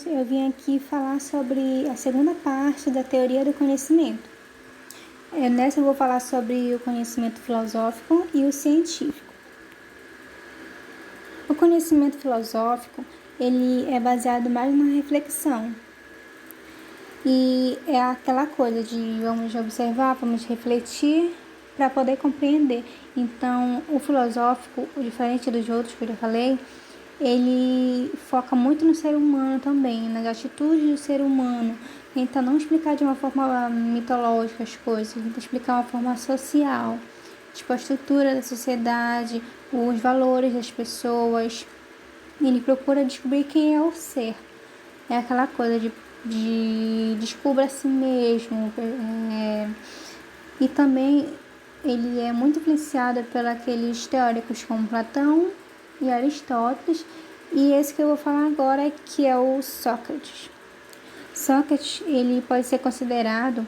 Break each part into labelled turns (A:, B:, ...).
A: alunos, eu vim aqui falar sobre a segunda parte da teoria do conhecimento. Nessa eu vou falar sobre o conhecimento filosófico e o científico. O conhecimento filosófico, ele é baseado mais na reflexão. E é aquela coisa de vamos observar, vamos refletir para poder compreender. Então, o filosófico, diferente dos outros que eu já falei, ele foca muito no ser humano também, nas atitudes do ser humano. Tenta não explicar de uma forma mitológica as coisas, tenta explicar uma forma social, tipo a estrutura da sociedade, os valores das pessoas. Ele procura descobrir quem é o ser. É aquela coisa de descubra a si mesmo. E também ele é muito influenciado por aqueles teóricos como Platão e Aristóteles, e esse que eu vou falar agora é que é o Sócrates. Sócrates, ele pode ser considerado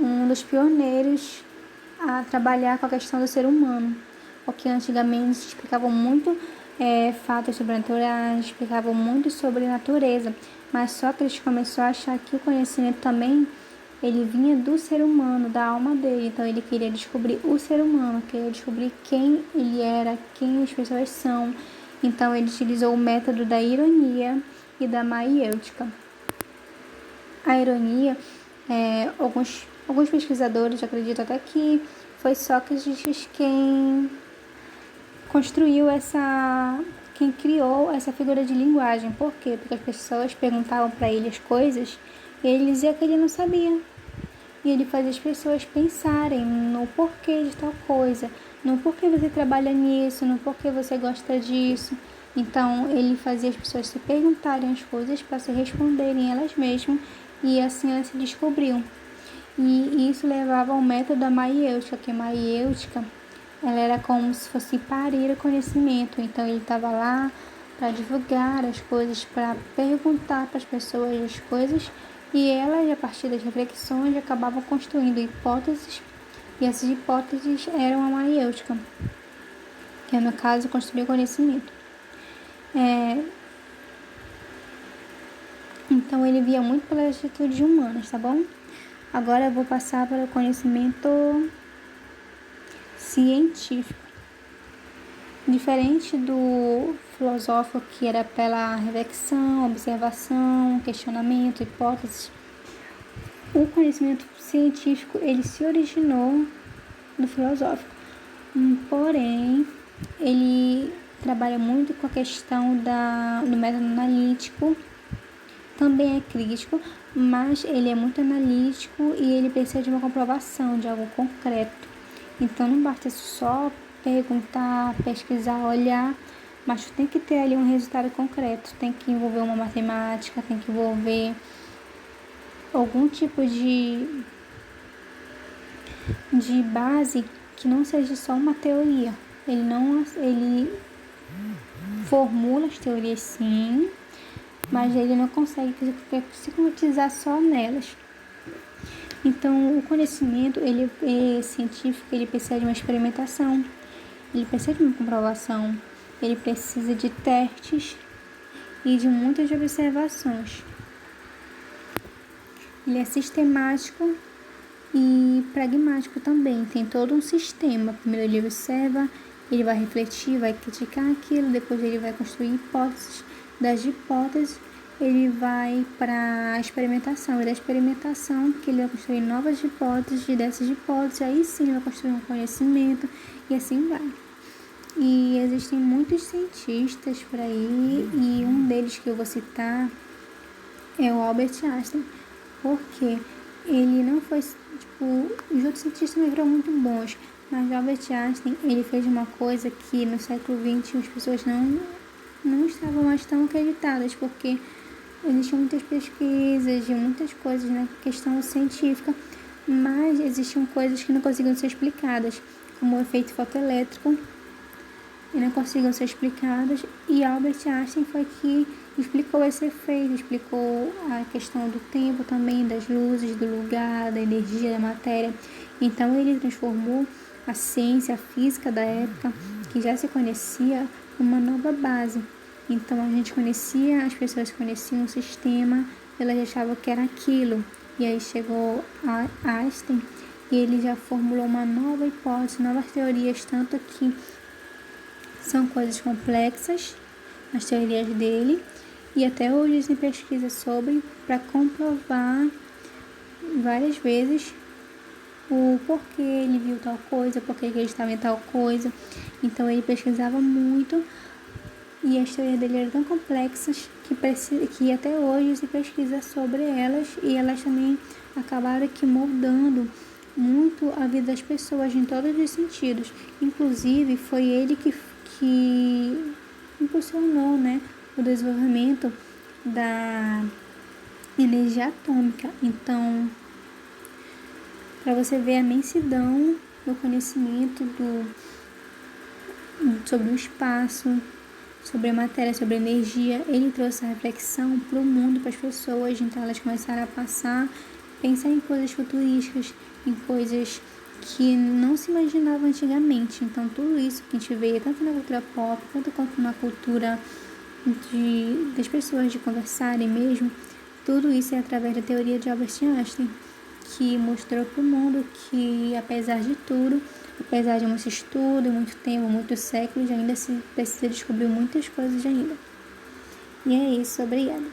A: um dos pioneiros a trabalhar com a questão do ser humano, porque antigamente explicavam muito fatos sobrenaturais, explicavam muito sobre natureza, mas Sócrates começou a achar que o conhecimento também ele vinha do ser humano, da alma dele. Então ele queria descobrir o ser humano, queria descobrir quem ele era, quem as pessoas são. Então ele utilizou o método da ironia e da maiêutica. A ironia, alguns pesquisadores acreditam até que foi Sócrates quem quem criou essa figura de linguagem. Por quê? Porque as pessoas perguntavam para ele as coisas e ele dizia que ele não sabia. E ele fazia as pessoas pensarem no porquê de tal coisa, no porquê você trabalha nisso, no porquê você gosta disso. Então, ele fazia as pessoas se perguntarem as coisas para se responderem elas mesmas, e assim elas se descobriam. E isso levava ao método da maiêutica, que a maiêutica ela era como se fosse parir o conhecimento. Então, ele estava lá para divulgar as coisas, para perguntar para as pessoas as coisas, e elas, a partir das reflexões, acabavam construindo hipóteses, e essas hipóteses eram a maiêutica, que no caso construía o conhecimento. Então ele via muito pelas atitudes humanas, tá bom? Agora eu vou passar para o conhecimento científico. Diferente do filosófico, que era pela reflexão, observação, questionamento, hipóteses, o conhecimento científico ele se originou do filosófico. Porém, ele trabalha muito com a questão do método analítico, também é crítico, mas ele é muito analítico e ele precisa de uma comprovação, de algo concreto. Então não basta só perguntar, pesquisar, olhar, mas tem que ter ali um resultado concreto, tem que envolver uma matemática, tem que envolver algum tipo de base que não seja só uma teoria. Ele formula as teorias sim, mas ele não consegue se concretizar só nelas. Então, o conhecimento científico, ele precisa de uma experimentação, ele precisa de uma comprovação, ele precisa de testes e de muitas observações. Ele é sistemático e pragmático também, tem todo um sistema. Primeiro ele observa, ele vai refletir, vai criticar aquilo, depois ele vai construir hipóteses, das hipóteses ele vai para a experimentação, e da experimentação que ele vai construir novas hipóteses, e dessas hipóteses aí sim ele vai construir um conhecimento, e assim vai. E existem muitos cientistas por aí, e um deles que eu vou citar é o Albert Einstein, porque ele não foi, os outros cientistas também foram muito bons, mas Albert Einstein, ele fez uma coisa que no século XX as pessoas não estavam mais tão acreditadas, porque existiam muitas pesquisas e muitas coisas na questão científica, mas existiam coisas que não conseguiam ser explicadas, como o efeito fotoelétrico, e não conseguiam ser explicadas, e Albert Einstein foi que explicou esse efeito, explicou a questão do tempo também, das luzes, do lugar, da energia, da matéria. Então ele transformou a ciência, a física da época, que já se conhecia, numa nova base. Então a gente conhecia, as pessoas conheciam o sistema, elas achavam que era aquilo. E aí chegou a Einstein e ele já formulou uma nova hipótese, novas teorias, tanto que são coisas complexas, as teorias dele, e até hoje se pesquisa sobre para comprovar várias vezes o porquê ele viu tal coisa, porquê ele estava em tal coisa. Então ele pesquisava muito e as teorias dele eram tão complexas que até hoje se pesquisa sobre elas, e elas também acabaram que moldando muito a vida das pessoas em todos os sentidos. Inclusive foi ele que impulsionou, né, o desenvolvimento da energia atômica. Então, para você ver a imensidão do conhecimento sobre o espaço, sobre a matéria, sobre a energia, ele trouxe a reflexão para o mundo, para as pessoas. Então elas começaram a pensar em coisas futurísticas, em coisas que não se imaginava antigamente. Então tudo isso que a gente vê tanto na cultura pop, quanto na cultura das pessoas de conversarem mesmo, tudo isso é através da teoria de Albert Einstein, que mostrou para o mundo que, apesar de tudo, apesar de muito estudo, muito tempo, muitos séculos, ainda se precisa descobrir muitas coisas ainda. E é isso, obrigada.